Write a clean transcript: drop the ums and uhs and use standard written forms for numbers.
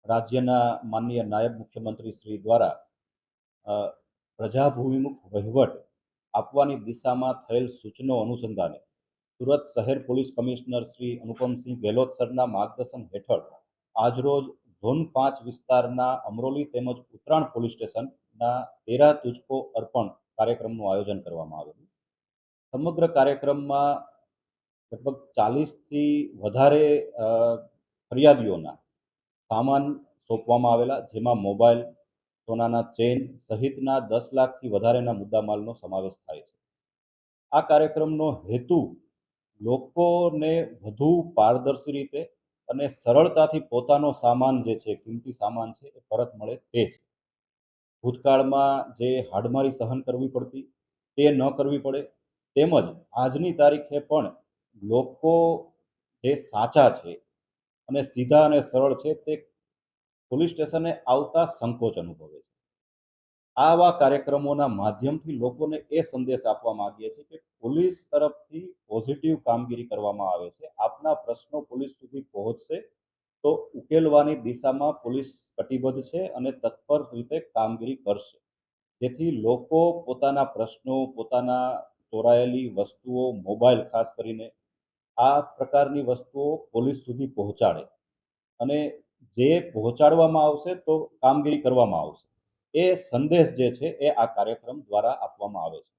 રાજ્યના માનનીય નાયબ મુખ્યમંત્રી શ્રી દ્વારા અ, પ્રજાભિમુખ વહીવટ આપવાની દિશામાં થયેલ સૂચનો અનુસંધાને સુરત શહેર પોલીસ કમિશનર શ્રી અનુપમસિંહ ગેહલોત સરના માર્ગદર્શન હેઠળ આજરોજ ઝોન 5 વિસ્તારના અમરોલી તેમજ ઉત્તરાણ પોલીસ સ્ટેશનના તેરા તુજકો અર્પણ કાર્યક્રમનું આયોજન કરવામાં આવેલું. સમગ્ર કાર્યક્રમમાં લગભગ 40થી વધારે ફરિયાદીઓના સામાન સોંપવામાં આવેલા, જેમાં મોબાઈલ, સોનાના ચેન સહિતના 10 લાખથી વધારેના મુદ્દામાલનો સમાવેશ થાય છે. આ કાર્યક્રમનો હેતુ લોકોને વધુ પારદર્શી રીતે અને સરળતાથી પોતાનો સામાન જે છે, કિંમતી સામાન છે, એ પરત મળે તે છે. ભૂતકાળમાં જે હાડમારી સહન કરવી પડતી તે ન કરવી પડે, તેમજ આજની તારીખે પણ લોકો જે સાચા છે અને સીધા અને સરળ છે તે પોલીસ સ્ટેશને આવતા સંકોચ અનુભવે છે. આવા કાર્યક્રમોના માધ્યમથી લોકોને એ સંદેશ આપવા માંગીએ છીએ કે પોલીસ તરફથી પોઝિટિવ કામગીરી કરવામાં આવે છે. આપના પ્રશ્નો પોલીસ સુધી પહોંચશે તો ઉકેલવાની દિશામાં પોલીસ કટિબદ્ધ છે અને તત્પર રીતે કામગીરી કરશે. જેથી લોકો પોતાના પ્રશ્નો, પોતાના ચોરાયેલી વસ્તુઓ, મોબાઈલ ખાસ કરીને આ પ્રકારની વસ્તુઓ પોલીસ સુધી પહોંચાડે અને જે પહોંચાડવામાં આવશે તો કામગીરી કરવામાં આવશે. એ સંદેશ જે છે એ આ કાર્યક્રમ દ્વારા આપવામાં આવે છે.